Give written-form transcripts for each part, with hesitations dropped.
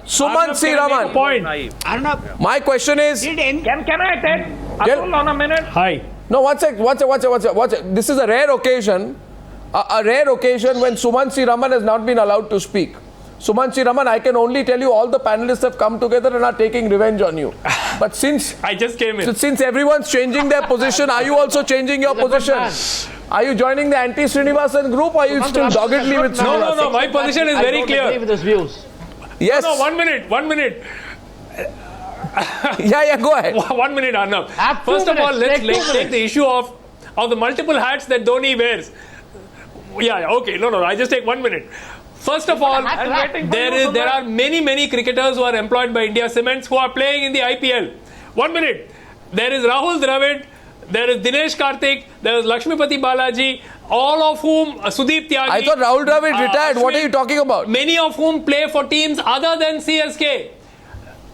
Sumanth C Raman. Arnab, My question is. did any, Can I take Atul on a minute? Hi. No, one sec. This is a rare occasion. A rare occasion when Sumanth C Raman has not been allowed to speak. Sumanth C Raman, I can only tell you all the panelists have come together and are taking revenge on you. But since I just came in. since everyone's changing their position, are you also changing your position? Are you joining the N Srinivasan group or are you still doggedly with Srinivasan? No. My position is very clear. I don't agree with his views. Yes. No, 1 minute. 1 minute. Yeah, go ahead. 1 minute, Arnab. First of all, let's take the issue of the multiple hats that Dhoni wears. Yeah, okay. No. I just take 1 minute. First of all, there are many cricketers who are employed by India Cements who are playing in the IPL. 1 minute. There is Rahul Dravid, there is Dinesh Karthik, there is Lakshmipati Balaji, all of whom, Sudeep Tyagi. I thought Rahul Dravid retired. What are you talking about? Many of whom play for teams other than CSK.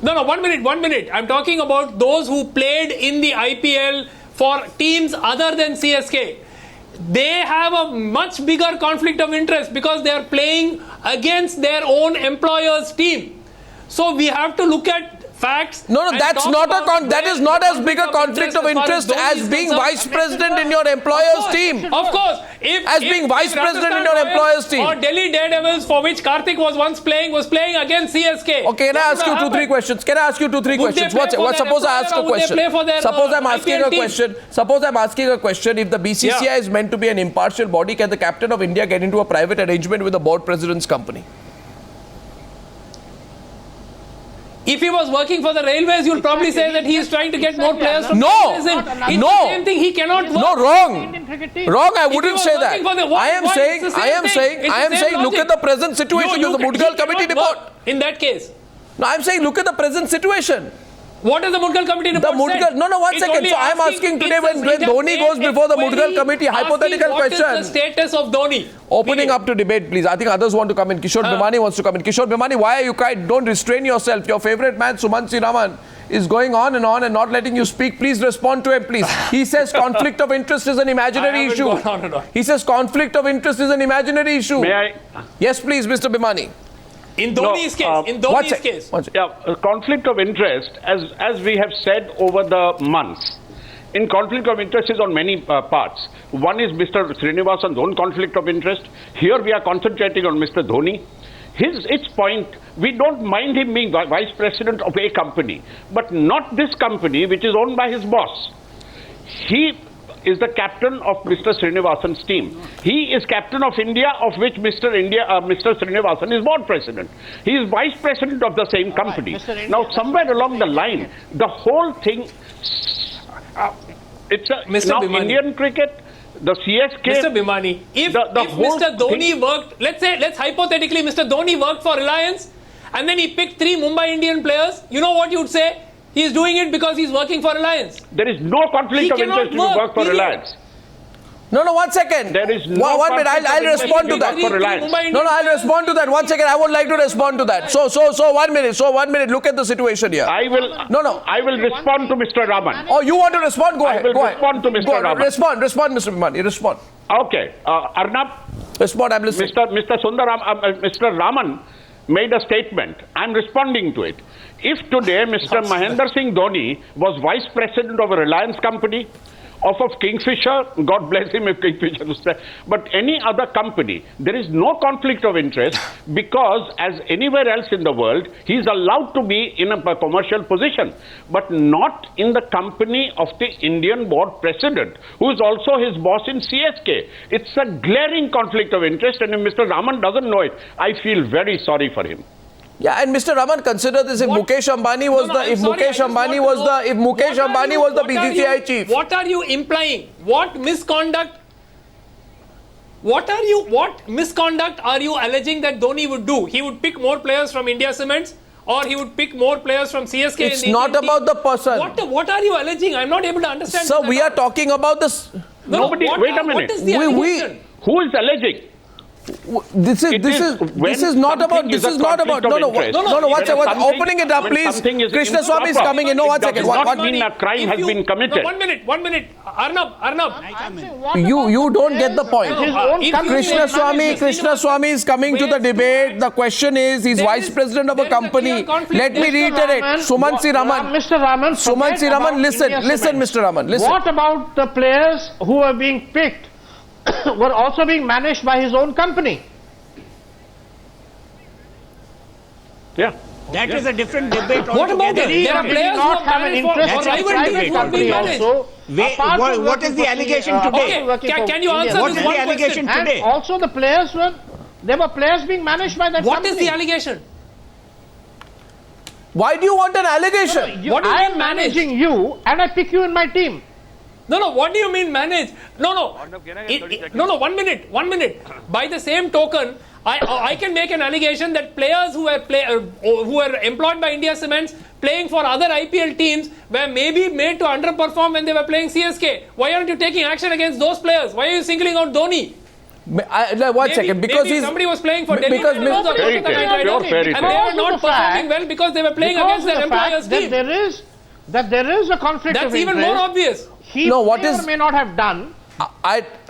No, 1 minute. I'm talking about those who played in the IPL for teams other than CSK. They have a much bigger conflict of interest because they are playing against their own employer's team. So we have to look at facts. No, that's not that is not as big a conflict of interest as being vice president in your employer's team. Of course. As being vice president in your employer's team. Or Delhi Daredevils, for which Karthik was once playing, was playing against CSK. Okay, can I ask you 2-3 questions? Suppose I ask a question. Suppose I'm asking a question. Suppose I'm asking a question. If the BCCI is meant to be an impartial body, can the captain of India get into a private arrangement with the board president's company? If he was working for the railways, you'll probably say that he is trying to get more players from No. It's the same thing. He cannot work. No, wrong. I wouldn't say that. I am saying, look at the present situation. There's a Mudgal Committee report. In that case. No, I'm saying, look at the present situation. What is the Mudgal Committee report? One second. So I'm asking today when Dhoni goes before the Mudgal Committee, hypothetical question. What is the status of Dhoni? Opening up to debate, please. I think others want to come in. Kishore Bhimani wants to come in. Kishore Bhimani, why are you quiet? Don't restrain yourself. Your favorite man, Sumanth C Raman, is going on and not letting you speak. Please respond to him, please. He says conflict of interest is an imaginary issue. He says conflict of interest is an imaginary issue. May I? Yes, please, Mr. Bhimani. In Dhoni's case. Conflict of interest, as we have said over the months, in conflict of interest is on many parts. One is Mr. Srinivasan's own conflict of interest. Here we are concentrating on Mr. Dhoni. Its point, we don't mind him being vice president of a company, but not this company which is owned by his boss. He is the captain of Mr. Srinivasan's team. He is captain of India, of which Mr. Srinivasan is board president. He is vice president of the same company. Now, somewhere along the line, the whole thing, Indian cricket, the CSK. Mr. Bhimani, if Mr. Dhoni worked, let's hypothetically, Mr. Dhoni worked for Reliance and then he picked 3 Mumbai Indian players, you know what you would say? He is doing it because he is working for Reliance. There is no conflict of interest if you work for Reliance. No, 1 second. There is no one minute. I'll respond to that. I'll respond to that. 1 second. I would like to respond to that. So 1 minute. So 1 minute. Look at the situation here. I will. I will respond to Mr. Raman. Oh, you want to respond? Go ahead. I will respond to Mr. Raman. Respond, Mr. Bhimani. Respond. Okay. Arnab. Respond. I'm listening. Mr. Raman made a statement. I'm responding to it. If today Mr. Mahendra Singh Dhoni was vice president of a Reliance company, of Kingfisher, God bless him if Kingfisher was there, but any other company, there is no conflict of interest because as anywhere else in the world, he is allowed to be in a commercial position, but not in the company of the Indian board president, who is also his boss in CSK. It's a glaring conflict of interest, and if Mr. Raman doesn't know it, I feel very sorry for him. Yeah, and Mr. Raman, consider this: if Mukesh Ambani was the BCCI chief. What are you implying? What misconduct are you alleging that Dhoni would do? He would pick more players from India Cements, or he would pick more players from CSK? It's not about the person. What are you alleging? I'm not able to understand. Sir, we are talking about this. Wait a minute. What is the allegation? Who is alleging? This is not about. Opening it up, please. Krishnaswamy is coming in. No, one second. What mean a crime has been committed? No, 1 minute. Arnab. You don't get the point. Krishnaswamy is coming to the debate. The question is, he's vice president of a company. Let me reiterate. Sumanth C Raman. Mr. Raman. Sumanth C Raman, listen, Mr. Raman, listen. What about the players who are being picked were also being managed by his own company? Yeah. That is a different debate. What about that? There are players who not have have an managed interest for in rival private teams who are being company managed. also. What is the allegation today? Okay, can you answer What this is one the allegation question? today? And also the players there were players being managed by that What company. is the allegation? Why do you want an allegation? What do you I mean am manage? managing you and I pick you in my team. No, what do you mean manage? No. 1 minute. By the same token, I can make an allegation that players who were employed by India Cements playing for other IPL teams were maybe made to underperform when they were playing CSK. Why aren't you taking action against those players? Why are you singling out Dhoni? One second, because maybe somebody was playing for Delhi because Capitals or Fairy Kolkata tale, Knight pure Riders, fairy and tale. they were not performing well because they were playing against their employer's team. That there is a conflict of That's interest. even more obvious. He No, what may is- or may not have done.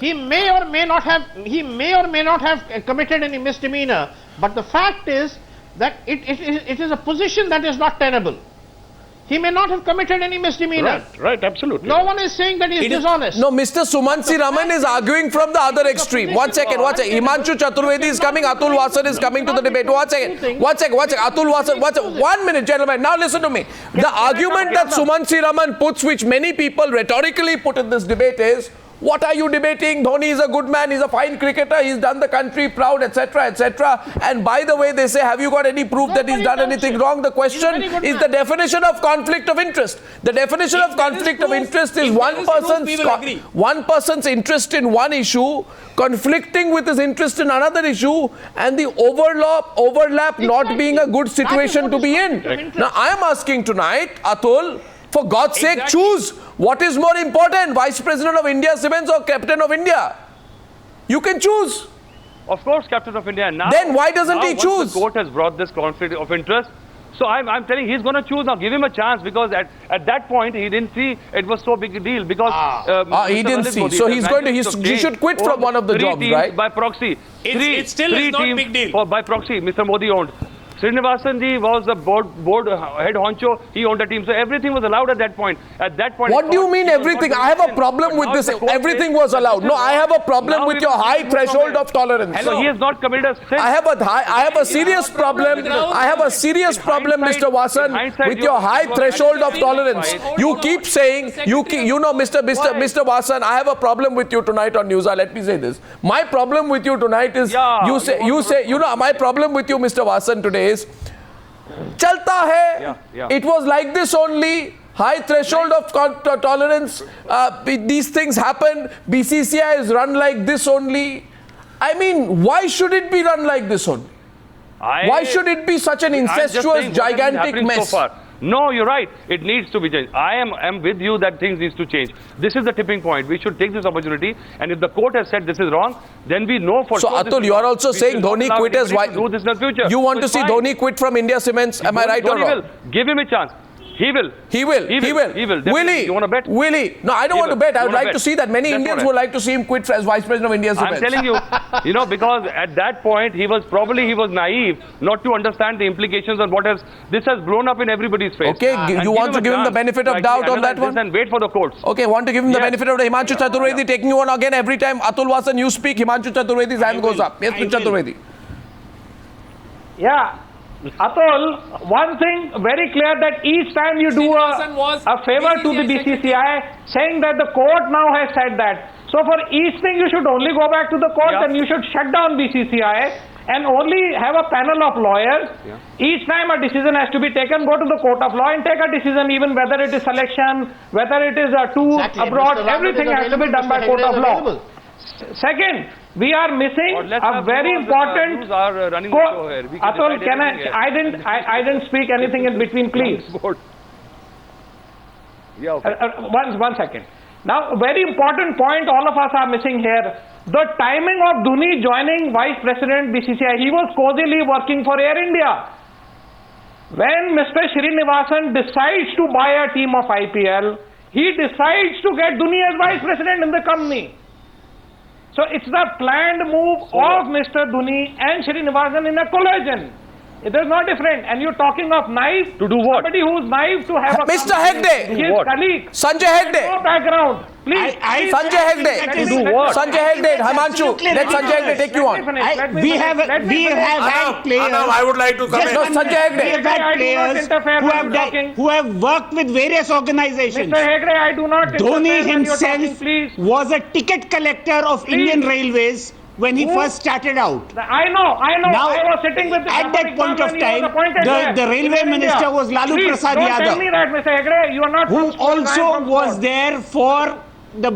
He may or may not have committed any misdemeanor. But the fact is that it is a position that is not tenable. He may not have committed any misdemeanor. Right, absolutely. No one is saying that he is dishonest. No, Mr. Sumanth C Raman is arguing from the other extreme. One second. Himanshu Chaturvedi is coming. Atul Wasan is coming to the debate. One second. Atul Wasan. 1 minute, gentlemen. Now listen to me. The argument that Sumanth C Raman puts, which many people rhetorically put in this debate, is, what are you debating? Dhoni is a good man. He's a fine cricketer. He's done the country proud, etc., etc. And by the way, they say, have you got any proof that he's done anything wrong? The question is the definition of conflict of interest. The definition of conflict of interest is one person's interest in one issue conflicting with his interest in another issue, and the overlap not being a good situation to be in. Now, I am asking tonight, Atul, for God's sake, choose. What is more important, Vice President of India Cements or Captain of India? You can choose. Of course, Captain of India. Now, then why doesn't he choose? The court has brought this conflict of interest. So I'm telling he's going to choose now. Give him a chance, because at that point he didn't see it was so big a deal, because he didn't see. So he's going to. He should quit from one of the jobs, right? By proxy. It still is not a big deal. By proxy, Mr. Modi owned. Srinivasan ji was the board head honcho. He owned the team, so everything was allowed at that point. What do you mean everything? I have a problem with this. Everything was allowed. No, I have a problem with your high threshold of tolerance. So he has not committed a sin. I have a serious problem. I have a serious problem, Mr. Wasan, with your high threshold of tolerance. You keep saying, Mr. Wasan, I have a problem with you tonight on Newshour. Let me say this. My problem with you tonight is, my problem with you, Mr. Wasan, today is, chalta hai, it was like this only, high threshold of tolerance, these things happen, BCCI is run like this only. I mean, why should it be run like this only? Why should it be such an incestuous, gigantic mess? So far. No, you're right. It needs to be changed. I am with you that things needs to change. This is the tipping point. We should take this opportunity. And if the court has said this is wrong, then we know for sure. So Atul, you are also saying Dhoni quit as why? Do this in the future. You want to see Dhoni quit from India Cements? Am I right or wrong? Give him a chance. He will. Will he? Will he? You want to bet? Will he? No, I don't want to bet. I would like to see that. Many Indians would like to see him quit as Vice President of India Cements. I'm telling you, because at that point he was naive not to understand the implications and this has blown up in everybody's face. Okay, you want to give him the benefit of doubt on that one? And wait for the courts. Okay, want to give him the benefit of the Himanshu Chaturvedi taking you on again every time Atul Wasan you speak, Himanshu Chaturvedi's hand goes up. Yes, Mr. Chaturvedi. Yeah. Atul, one thing very clear, that each time you do a favor to the BCCI, saying that the court now has said that. So for each thing you should only go back to the court, and you should shut down BCCI and only have a panel of lawyers. Each time a decision has to be taken, go to the court of law and take a decision, even whether it is selection, whether it is a tour abroad, everything has to be done by court of law. Second, we are missing a very important. Atul, can I didn't speak anything in between, please. Yeah. Okay. One second. Now, a very important point all of us are missing here. the timing of Dhoni joining Vice President BCCI, he was cozily working for Air India. When Mr. Srinivasan decides to buy a team of IPL, he decides to get Dhoni as Vice President in the company. So it's the planned move of Mr. Dhoni and Srinivasan in a collision. It is not different. And you're talking of naive. To do what? Somebody who's naive to have a Mr. Hegde. his colleague. Sanjay Hegde. No background. Please. Sanjay Hegde. To do what? Sanjay Hegde. Himanshu. Let Sanjay Hegde take you on. We have had players. Arnab, I would like to come in. No, Sanjay We have Hegde. had players who have worked with various organizations. Mr. Hegde, I do not Dhoni interfere when you're talking, himself please. was a ticket collector of Indian Railways when he first started out. I know. Now, I was sitting with the at that point of time, the railway minister was Lalu Please, Prasad don't Yadav, tell me that, Mr. Hegde. You are not who from school, I am also from was sport. there for the...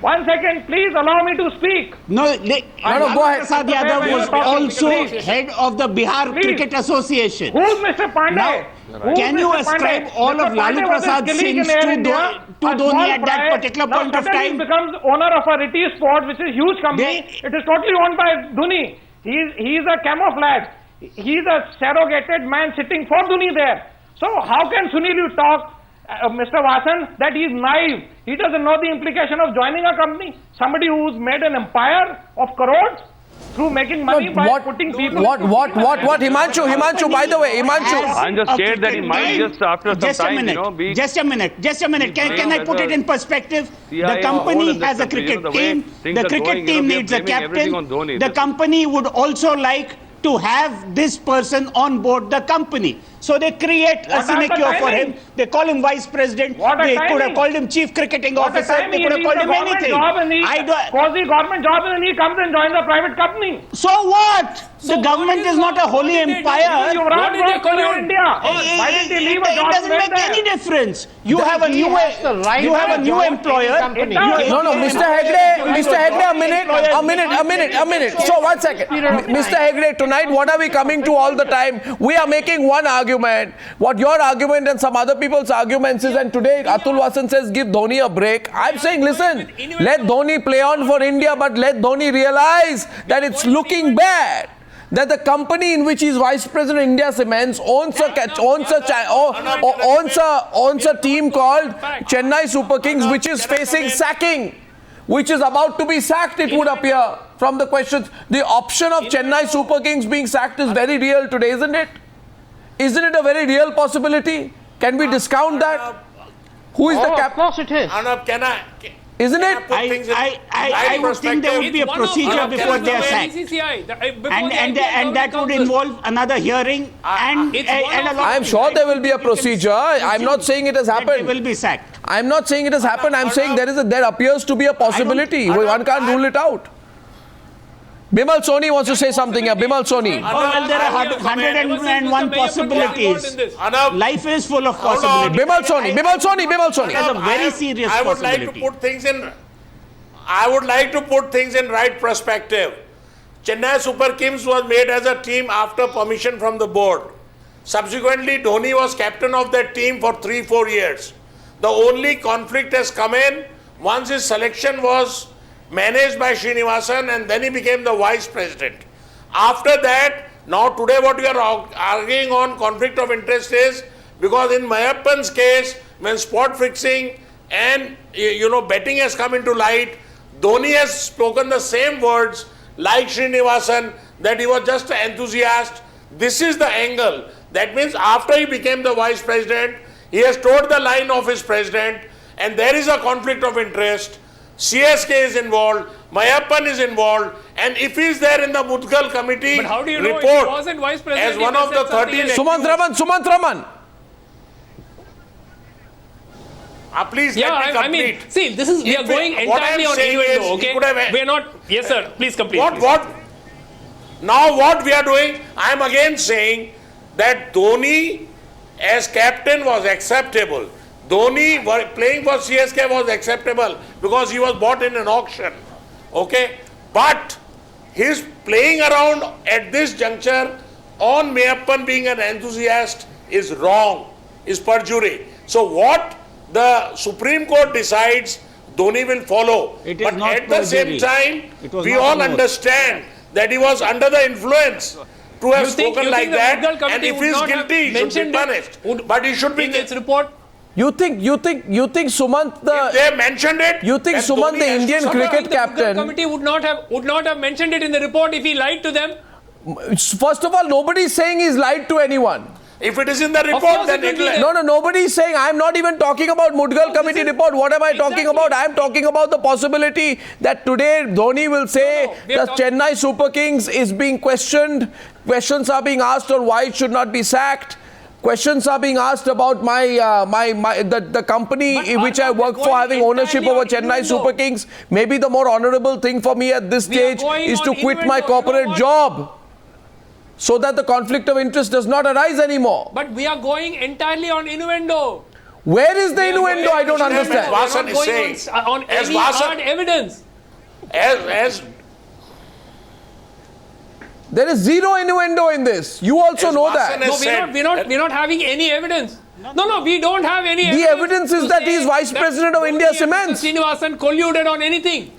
1 second, please allow me to speak. No, go Lalu ahead. Prasad Yadav Please. was also Please. head of the Bihar Please. Cricket Association. Who's Mr. Pandey? Now, Who's can you Mr. ascribe Pandey? all Mr. of Lalu Pandey was a Prasad's colleague in sins Air to India, to a Dhoni small at that fry. particular Now point of suddenly time? he becomes owner of a Riti Sport, which is a huge company. It is totally owned by Dhoni. He's a camouflage. He's a surrogated man sitting for Dhoni there. So how can Sunil you talk, Mr. Wasan, that he's naive? He doesn't know the implication of joining a company. Somebody who's made an empire of crores through making money by putting people... What, Himanshu, by the way, Himanshu. I'm just scared that he might just after some time, you know, be... Just a minute. Can I put it in perspective? The company has a cricket team. The cricket team needs a captain. The company would also like to have this person on board the company. So they create a sinecure for him. They call him vice president. They could have called him chief cricketing officer. They could have called him anything. Quasi-government job and he comes and joins a private company. So what? The government is not a holy empire. Yuvraj worked for India. Why didn't he leave a job? It doesn't make any difference. You have a new employer. No, Mr. Hegde, a minute. So 1 second. Mr. Hegde, tonight what are we coming to all the time? We are making one argument. What your argument and some other people's arguments is, and today Atul Wasan says give Dhoni a break. I'm saying, listen, let Dhoni play on for India, but let Dhoni realize that it's looking bad. That the company in which he's vice president India Cements owns a team called Chennai Super Kings, which is facing sacking, which is about to be sacked, it would appear from the questions. The option of Chennai Super Kings being sacked is very real today, isn't it? Isn't it a very real possibility? Can we discount that? Who is the captain? Of course it is. Arnab, Isn't it? I would think there would be a procedure before they are sacked. And that would involve another hearing and a lot. I am sure there will be a procedure. I'm not saying it has happened. They will be sacked. I'm not saying it has happened. I'm saying there appears to be a possibility. One can't rule it out. Bimal Soni wants to say something here. Bimal Soni. Well, there are 101 possibilities. Life is full of possibilities. Bimal Soni. That's a very serious I would possibility. like to put things in right perspective. Chennai Super Kings was made as a team after permission from the board. Subsequently, Dhoni was captain of that team for 3-4 years. The only conflict has come in once his selection was managed by Srinivasan, and then he became the vice president. After that, now today what we are arguing on conflict of interest is because in Maiyappan's case, when sport fixing and betting has come into light, Dhoni has spoken the same words like Srinivasan, that he was just an enthusiast. This is the angle. That means after he became the vice president, he has toed the line of his president, and there is a conflict of interest. CSK is involved, Maiyappan is involved, and if he is there in the Mudgal Committee but how do you know report he wasn't vice president, as one of the 13... Sumanth Raman. Please let me complete. See, this is, we are going entirely on innuendo, okay? We are not, yes sir, please complete. Now what we are doing, I am again saying that Dhoni as captain was acceptable. Dhoni playing for CSK was acceptable because he was bought in an auction, okay? But his playing around at this juncture on Maiyappan being an enthusiast is wrong, is perjury. So what the Supreme Court decides, Dhoni will follow. But at the same time, we all understand that he was under the influence to have spoken like that, and if he is guilty, he should be punished. But he should be in its report. You think Sumanth if they mentioned it, you think Sumanth the Indian cricket captain? The committee would not have mentioned it in the report if he lied to them. First of all, nobody is saying he's lied to anyone. if it is in the report, then it will. No, nobody is saying. I'm not even talking about Mudgal Committee report. What am I talking about? I'm talking about the possibility that today Dhoni will say the Chennai Super Kings is being questioned. Questions are being asked on why it should not be sacked. Questions are being asked about the company which I work for having ownership over Chennai Super Kings. Maybe the more honorable thing for me at this stage is to quit my corporate job, so that the conflict of interest does not arise anymore. But we are going entirely on innuendo. Where is the innuendo? I don't understand. As Vasan is saying, on any hard evidence. As there is zero innuendo in this. You also know that. No, we're not having any evidence. No, we don't have any evidence. The evidence is that he is Vice President of India Cements. Srinivasan colluded on anything.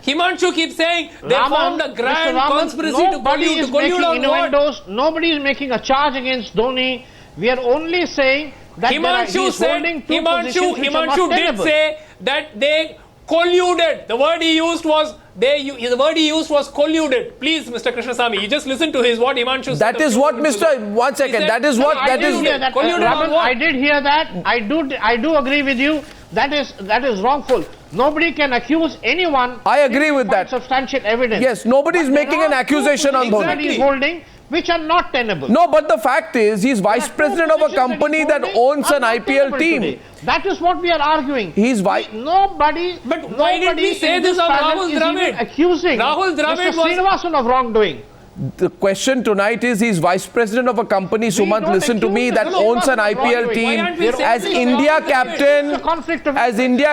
Himanshu keeps saying they formed a grand conspiracy to collude on what? Nobody is making a charge against Dhoni. We are only saying that Himanshu did say that they colluded. The word he used was colluded. Please, Mr. Krishnaswamy, you just listen to what Himanshu said. That is what Mr. One second. That is what. I did hear that. I do agree with you. That is wrongful. Nobody can accuse anyone. I agree with that. Substantial evidence. Yes, nobody is making an accusation on Dhoni. That he's holding, which are not tenable. No, but the fact is, he's Vice President of a company that owns an IPL team. Today. That is what we are arguing. He's nobody. But why did we say this of Rahul Dravid? Accusing Rahul Dravid Mr. Srinivasan of wrongdoing. The question tonight is, he's Vice President of a company, Sumanth, listen to me, that owns an IPL team. As India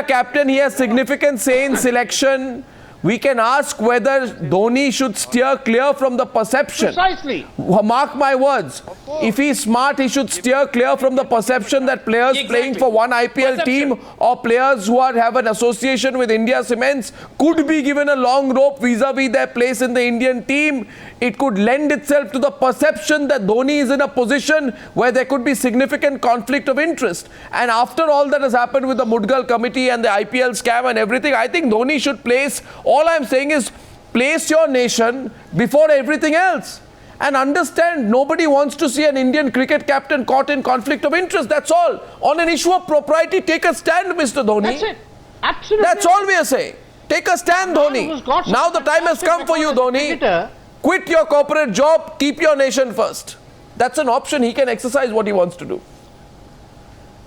captain, he has significant say in selection. We can ask whether Dhoni should steer clear from the perception. Precisely. Mark my words. If he's smart, he should steer clear from the perception that players playing for one IPL team or players who have an association with India Cements could be given a long rope vis-a-vis their place in the Indian team. It could lend itself to the perception that Dhoni is in a position where there could be significant conflict of interest. And after all that has happened with the Mudgal Committee and the IPL scam and everything, I think Dhoni should place, all I'm saying is, place your nation before everything else. And understand, nobody wants to see an Indian cricket captain caught in conflict of interest. That's all. On an issue of propriety, take a stand, Mr. Dhoni. That's it. Absolutely. That's all we are saying. Take a stand, Dhoni. Now the time has come for you, Dhoni. Quit your corporate job, keep your nation first. That's an option. He can exercise what he wants to do.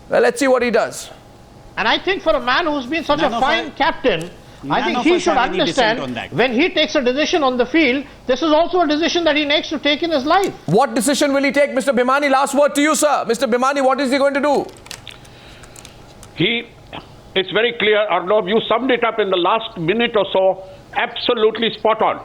Well, let's see what he does. And I think for a man who's been such a fine captain, I think he should understand when he takes a decision on the field, this is also a decision that he needs to take in his life. What decision will he take, Mr. Bhimani? Last word to you, sir. Mr. Bhimani, what is he going to do? It's very clear, Arnab, you summed it up in the last minute or so, absolutely spot on.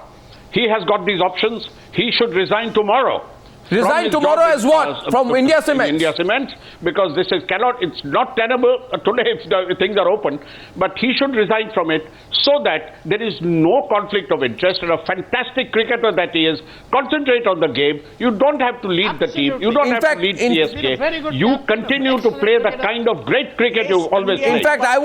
He has got these options. He should resign tomorrow. Resign tomorrow as what? From India Cements? India Cements, because this is it's not tenable today if the things are open, but he should resign from it so that there is no conflict of interest, and a fantastic cricketer that he is, concentrate on the game. You don't have to lead the team. You don't have to lead CSK. You continue to play the kind of great cricket you always play. In fact, I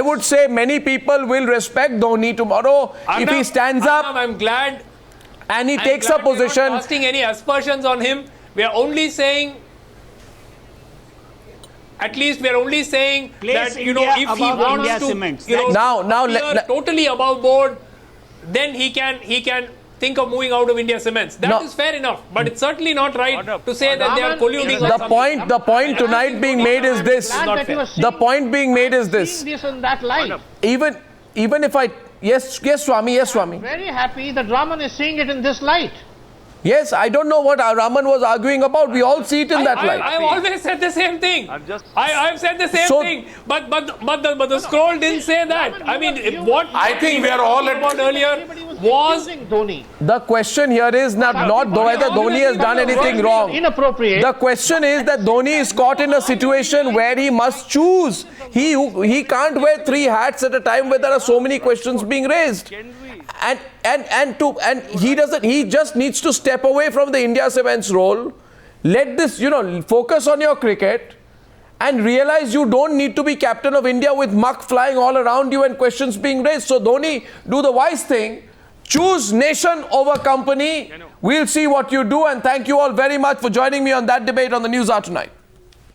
would say many people will respect Dhoni tomorrow if he stands up. I'm glad. And he takes a position. We're not casting any aspersions on him. We are only saying, at least we are only saying that, if he wants to, totally above board, then he can think of moving out of India Cements. That is fair enough. But it's certainly not right to say that they are colluding. The point tonight being made is this. The point being made is this. Even if I... Yes, Swami. I'm very happy that Raman is seeing it in this light. Yes, I don't know what Raman was arguing about. We all see it in that light. I've always said the same thing. I've said the same thing. But the scroll didn't say that. I mean, what I think we are all about earlier was Dhoni. The question here is not whether Dhoni has done anything wrong. Inappropriate. The question is that Dhoni is caught in a situation where he must choose. He can't wear 3 hats at a time where there are so many questions being raised. And he just needs to step away from the India Sevens role. Let this, focus on your cricket and realize you don't need to be captain of India with muck flying all around you and questions being raised. So Dhoni, do the wise thing. Choose nation over company. We'll see what you do, and thank you all very much for joining me on that debate on the News Hour tonight.